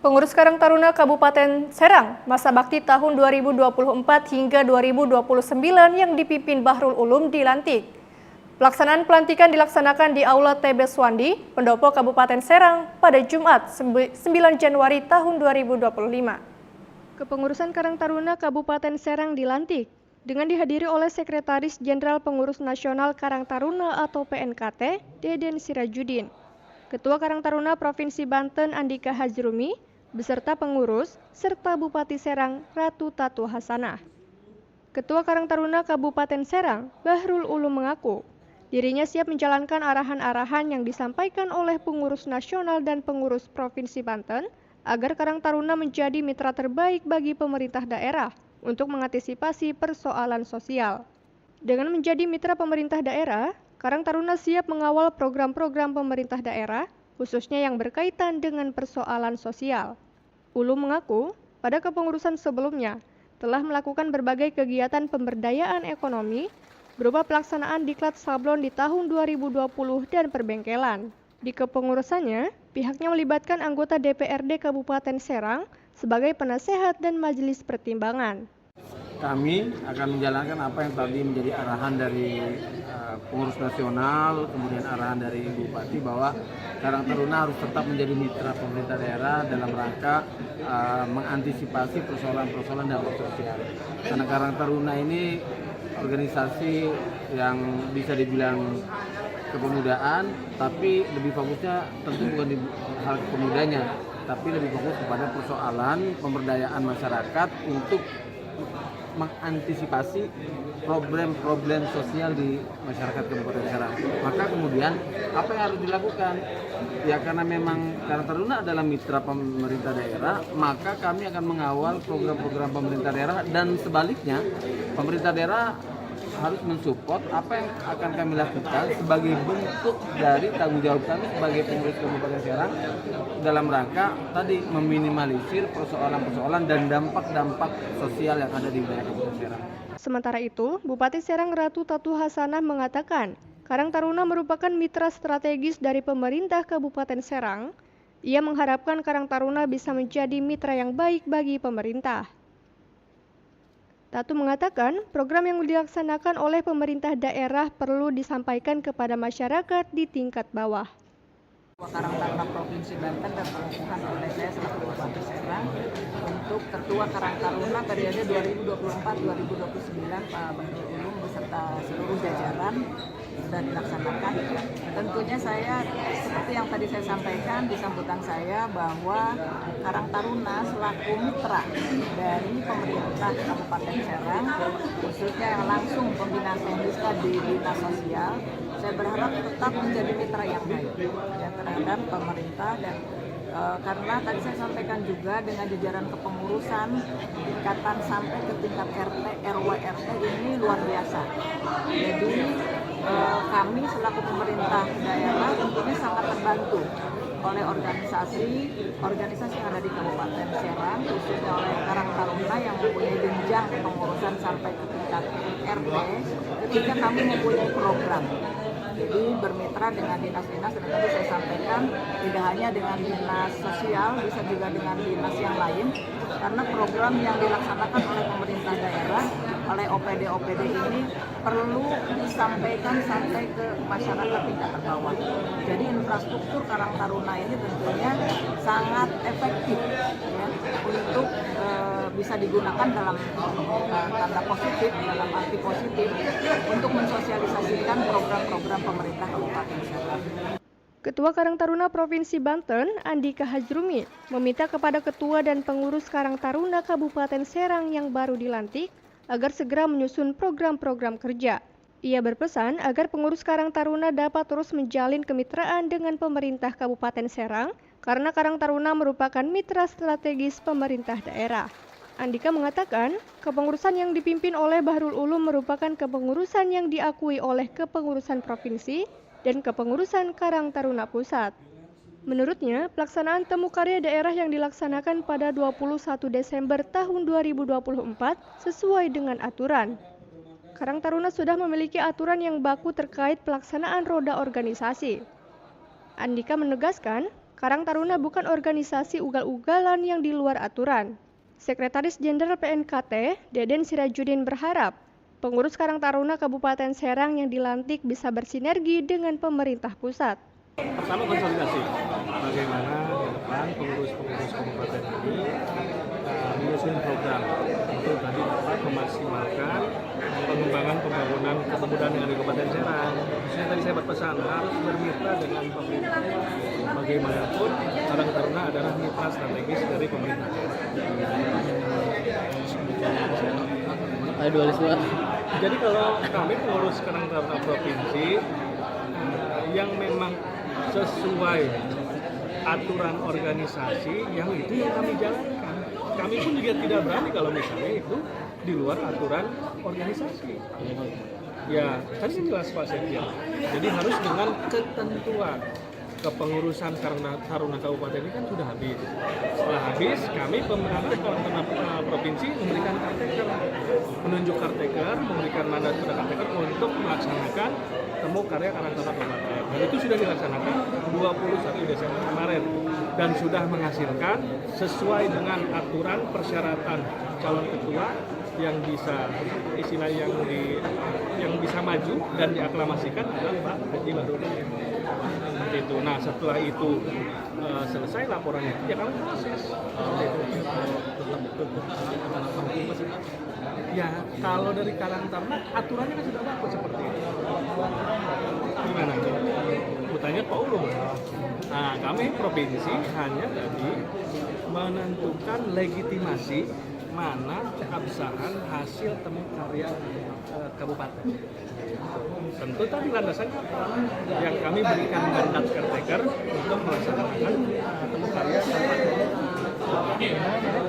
Pengurus Karang Taruna Kabupaten Serang masa bakti tahun 2024 hingga 2029 yang dipimpin Bahrul Ulum dilantik. Pelaksanaan pelantikan dilaksanakan di Aula TB Swandi, Pendopo Kabupaten Serang pada Jumat 9 Januari tahun 2025. Kepengurusan Karang Taruna Kabupaten Serang dilantik dengan dihadiri oleh Sekretaris Jenderal Pengurus Nasional Karang Taruna atau PNKT, Deden Sirajudin, Ketua Karang Taruna Provinsi Banten Andika Hajrumi, beserta pengurus, serta Bupati Serang Ratu Tatu Hasanah. Ketua Karang Taruna Kabupaten Serang, Bahrul Ulum mengaku, dirinya siap menjalankan arahan-arahan yang disampaikan oleh pengurus nasional dan pengurus Provinsi Banten agar Karang Taruna menjadi mitra terbaik bagi pemerintah daerah untuk mengantisipasi persoalan sosial. Dengan menjadi mitra pemerintah daerah, Karang Taruna siap mengawal program-program pemerintah daerah, khususnya yang berkaitan dengan persoalan sosial. Ulum mengaku, pada kepengurusan sebelumnya, telah melakukan berbagai kegiatan pemberdayaan ekonomi berupa pelaksanaan diklat sablon di tahun 2020 dan perbengkelan. Di kepengurusannya, pihaknya melibatkan anggota DPRD Kabupaten Serang sebagai penasehat dan majelis pertimbangan. Kami akan menjalankan apa yang tadi menjadi arahan dari pengurus nasional, kemudian arahan dari Bupati bahwa Karang Taruna harus tetap menjadi mitra pemerintah daerah dalam rangka mengantisipasi persoalan-persoalan dampak sosial. Karena Karang Taruna ini organisasi yang bisa dibilang kepemudaan, tapi lebih fokusnya tentu bukan di hal kepemudanya, tapi lebih fokus kepada persoalan pemberdayaan masyarakat untuk mengantisipasi problem-problem sosial di masyarakat Kabupaten Serang. Maka kemudian apa yang harus dilakukan? Ya karena memang Karang Taruna adalah mitra pemerintah daerah, maka kami akan mengawal program-program pemerintah daerah dan sebaliknya pemerintah daerah harus mensupport apa yang akan kami lakukan sebagai bentuk dari tanggung jawab kami sebagai pengurus Kabupaten Serang dalam rangka tadi meminimalisir persoalan-persoalan dan dampak-dampak sosial yang ada di wilayah Kabupaten Serang. Sementara itu, Bupati Serang Ratu Tatu Hasanah mengatakan, Karang Taruna merupakan mitra strategis dari pemerintah Kabupaten Serang. Ia mengharapkan Karang Taruna bisa menjadi mitra yang baik bagi pemerintah. Tatu mengatakan, program yang dilaksanakan oleh pemerintah daerah perlu disampaikan kepada masyarakat di tingkat bawah. Karang Taruna Provinsi Banten dan pengukuhan oleh saya selaku Bupati Serang untuk Ketua Karang Taruna periode 2024-2029 Pak Bahrul Ulum beserta seluruh jajaran sudah dilaksanakan. Tentunya saya seperti yang tadi saya sampaikan di sambutan saya bahwa Karang Taruna selaku mitra dari pemerintah Kabupaten Serang, khususnya yang langsung pembinaan teknis di dinas sosial, saya berharap tetap menjadi mitra yang baik ya, terhadap pemerintah dan karena tadi saya sampaikan juga dengan jajaran kepengurusan tingkatan sampai ke tingkat RT, RW, RT ini luar biasa. Jadi kami selaku pemerintah daerah tentunya sangat terbantu oleh organisasi yang ada di Kabupaten Serang, khususnya oleh Karang Taruna yang mempunyai jenjang pengurusan sampai ke tingkat RT, ketika kami mempunyai program. Jadi bermitra dengan dinas-dinas, dan tadi saya sampaikan tidak hanya dengan dinas sosial, bisa juga dengan dinas yang lain, karena program yang dilaksanakan oleh pemerintah daerah, oleh OPD-OPD ini perlu disampaikan sampai ke masyarakat tingkat terbawah. Jadi infrastruktur Karang Taruna ini tentunya sangat efektif ya, untuk bisa digunakan dalam tanda positif, dalam arti positif untuk mensosialisasikan program-program pemerintah Kabupaten Serang. Ketua Karang Taruna Provinsi Banten, Andika Hajrumi, meminta kepada Ketua dan pengurus Karang Taruna Kabupaten Serang yang baru dilantik agar segera menyusun program-program kerja. Ia berpesan agar pengurus Karang Taruna dapat terus menjalin kemitraan dengan pemerintah Kabupaten Serang karena Karang Taruna merupakan mitra strategis pemerintah daerah. Andika mengatakan, kepengurusan yang dipimpin oleh Bahrul Ulum merupakan kepengurusan yang diakui oleh kepengurusan provinsi dan kepengurusan Karang Taruna Pusat. Menurutnya, pelaksanaan temu karya daerah yang dilaksanakan pada 21 Desember tahun 2024 sesuai dengan aturan. Karang Taruna sudah memiliki aturan yang baku terkait pelaksanaan roda organisasi. Andika menegaskan, Karang Taruna bukan organisasi ugal-ugalan yang di luar aturan. Sekretaris Jenderal PNKT, Deden Sirajudin berharap pengurus Karang Taruna Kabupaten Serang yang dilantik bisa bersinergi dengan pemerintah pusat. Pertama konsolidasi, bagaimana ke depan pengurus-pengurus kabupaten ini menyusun program untuk tadi dapat memaksimalkan pengembangan pembangunan kepemudaan dengan di Kabupaten Serang. Khususnya tadi saya berpesan harus bermitra dengan pemerintah. Bagaimanapun Karang Taruna adalah mitra strategis dari pemerintah. Jadi kalau kami pengurus Karang Taruna provinsi yang memang sesuai aturan organisasi yang itu yang kami jalankan. Kami pun juga tidak berani kalau misalnya itu di luar aturan organisasi. Ya, tadi kan jelas Pak Sekjen. Jadi harus dengan ketentuan kepengurusan Karang Taruna Kabupaten ini kan sudah habis. Setelah habis, kami pemerintah Karang Taruna Provinsi memberikan karteker, menunjuk karteker, memberikan mandat kepada karteker untuk melaksanakan temu karya Karang Taruna Kabupaten. Dan itu sudah dilaksanakan 21 Desember kemarin dan sudah menghasilkan sesuai dengan aturan persyaratan calon ketua yang bisa istilah yang bisa maju dan diaklamasikan adalah Pak Haji Bahrudin. Itu. Nah setelah itu selesai laporannya, ya kami proses. Ya kalau dari Karang Taruna aturannya kan sudah bagus seperti itu. Gimana? Kutanya Pak Ulum. Nah kami provinsi hanya tadi menentukan legitimasi mana keabsahan hasil temu karya kabupaten. Tentu tadi landasannya yang kami berikan mandat caretaker untuk melaksanakan temu karya kabupaten.